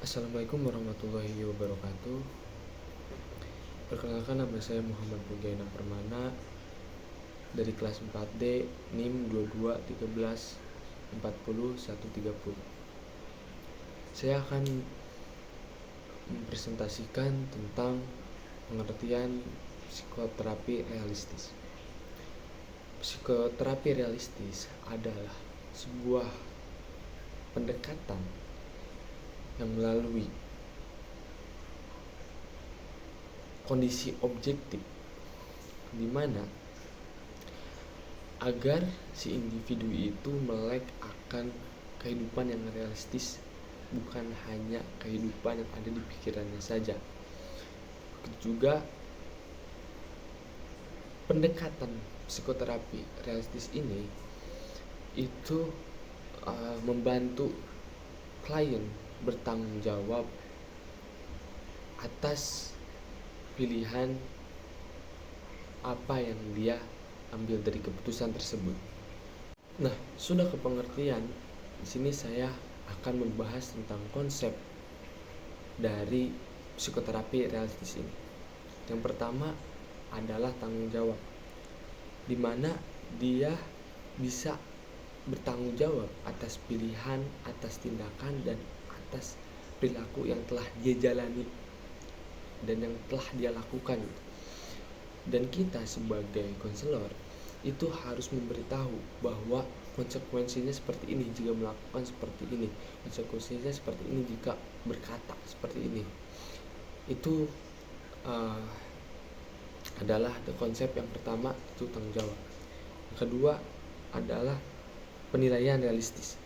Assalamualaikum warahmatullahi wabarakatuh. Perkenalkan, nama saya Muhammad Bugaina Permana dari kelas 4D NIM 2213400130. Saya akan mempresentasikan tentang pengertian psikoterapi realistis. Psikoterapi realistis adalah sebuah pendekatan yang melalui kondisi objektif, di mana agar si individu itu melek akan kehidupan yang realistis, bukan hanya kehidupan yang ada di pikirannya saja. Juga pendekatan psikoterapi realistis ini itu membantu klien bertanggung jawab atas pilihan apa yang dia ambil dari keputusan tersebut. Nah, sudah ke pengertian, di sini saya akan membahas tentang konsep dari psikoterapi realistis ini. Yang pertama adalah tanggung jawab, di mana dia bisa bertanggung jawab atas pilihan, atas tindakan, dan atas perilaku yang telah dia jalani dan yang telah dia lakukan. Dan kita sebagai konselor itu harus memberitahu bahwa konsekuensinya seperti ini jika melakukan seperti ini, konsekuensinya seperti ini jika berkata seperti ini. Itu adalah konsep yang pertama, itu tanggung jawab. Yang kedua adalah penilaian realistis.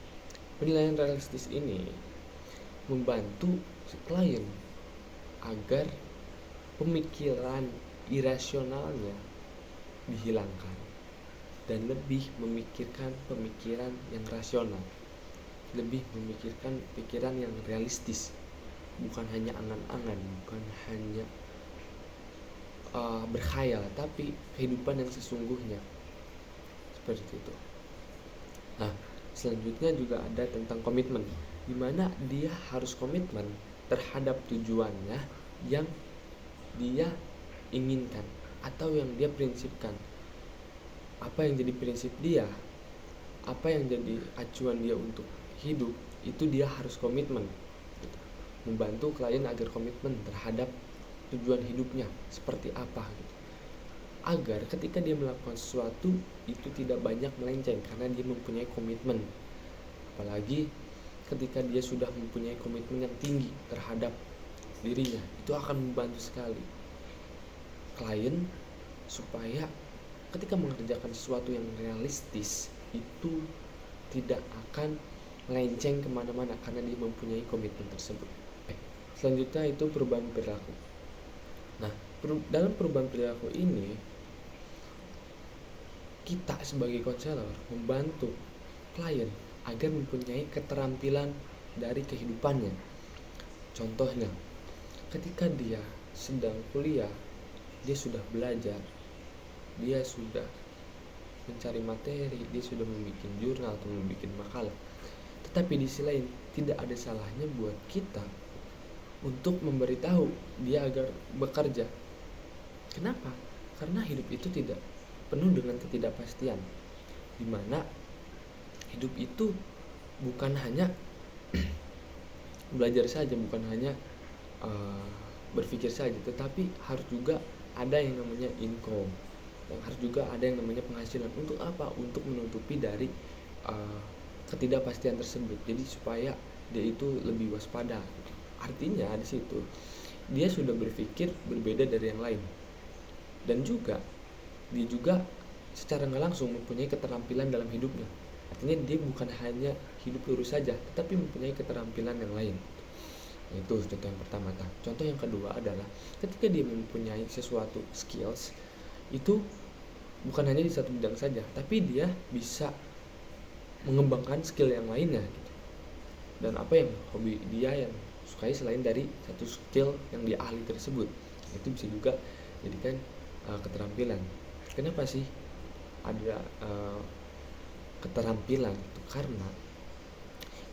Penilaian realistis ini membantu si klien agar pemikiran irasionalnya dihilangkan dan lebih memikirkan pemikiran yang rasional, lebih memikirkan pikiran yang realistis, bukan hanya angan-angan, bukan hanya berkhayal, tapi kehidupan yang sesungguhnya, seperti itu. Nah, selanjutnya juga ada tentang komitmen, di mana dia harus komitmen terhadap tujuannya yang dia inginkan atau yang dia prinsipkan. Apa yang jadi prinsip dia, apa yang jadi acuan dia untuk hidup, itu dia harus komitmen. Membantu klien agar komitmen terhadap tujuan hidupnya seperti apa, agar ketika dia melakukan sesuatu itu tidak banyak melenceng karena dia mempunyai komitmen. Apalagi ketika dia sudah mempunyai komitmen yang tinggi terhadap dirinya, itu akan membantu sekali klien supaya ketika mengerjakan sesuatu yang realistis itu tidak akan melenceng kemana-mana karena dia mempunyai komitmen tersebut. Selanjutnya itu perubahan perilaku. Nah, dalam perubahan perilaku ini kita sebagai konselor membantu klien agar mempunyai keterampilan dari kehidupannya. Contohnya, ketika dia sedang kuliah, dia sudah belajar, dia sudah mencari materi, dia sudah membuat jurnal atau membuat makalah. Tetapi di sisi lain tidak ada salahnya buat kita untuk memberitahu dia agar bekerja. Kenapa? Karena hidup itu tidak penuh dengan ketidakpastian, di mana hidup itu bukan hanya belajar saja, bukan hanya berpikir saja, tetapi harus juga ada yang namanya income, yang harus juga ada yang namanya penghasilan. Untuk apa? Untuk menutupi dari ketidakpastian tersebut. Jadi supaya dia itu lebih waspada. Artinya di situ dia sudah berpikir berbeda dari yang lain, dan juga dia juga secara nggak langsung mempunyai keterampilan dalam hidupnya. Artinya dia bukan hanya hidup lurus saja, tetapi mempunyai keterampilan yang lain. Itu contoh yang pertama. Contoh yang kedua adalah ketika dia mempunyai sesuatu skills, itu bukan hanya di satu bidang saja, tapi dia bisa mengembangkan skill yang lainnya gitu. Dan apa yang hobi dia yang sukai selain dari satu skill yang dia ahli tersebut, itu bisa juga jadikan keterampilan. Kenapa sih ada keterampilan itu? Karena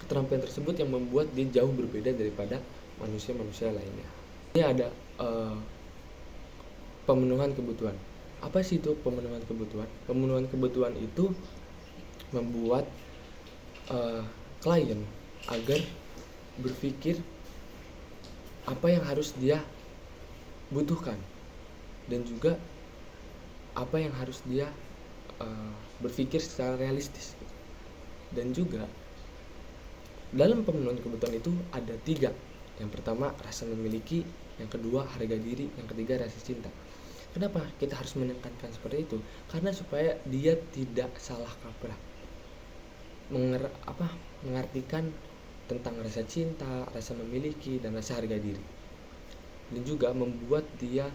keterampilan tersebut yang membuat dia jauh berbeda daripada manusia-manusia lainnya. Ini ada pemenuhan kebutuhan. Apa sih itu pemenuhan kebutuhan? Pemenuhan kebutuhan itu membuat klien agar berpikir apa yang harus dia butuhkan, dan juga apa yang harus dia berpikir secara realistis. Dan juga dalam pemenuhan kebutuhan itu ada 3. Yang pertama rasa memiliki, yang kedua harga diri, yang ketiga rasa cinta. Kenapa kita harus menekankan seperti itu? Karena supaya dia tidak salah kaprah mengartikan tentang rasa cinta, rasa memiliki, dan rasa harga diri, dan juga membuat dia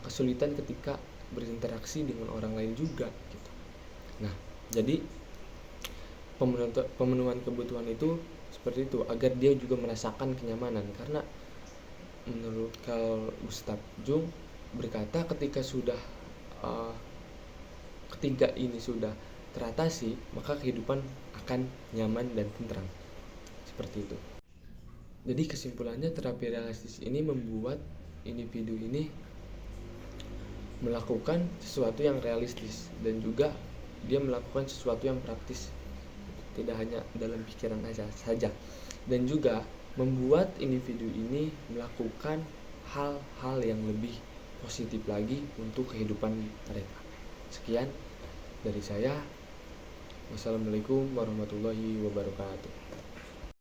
kesulitan ketika berinteraksi dengan orang lain juga gitu. Nah, jadi pemenuhan kebutuhan itu seperti itu agar dia juga merasakan kenyamanan, karena menurut Carl Gustav Jung berkata ketika sudah ketiga ini sudah teratasi, maka kehidupan akan nyaman dan tentram. Seperti itu. Jadi kesimpulannya, terapi realistis ini membuat individu ini melakukan sesuatu yang realistis, dan juga dia melakukan sesuatu yang praktis, tidak hanya dalam pikiran saja, dan juga membuat individu ini melakukan hal-hal yang lebih positif lagi untuk kehidupan mereka. Sekian dari saya. Wassalamualaikum warahmatullahi wabarakatuh.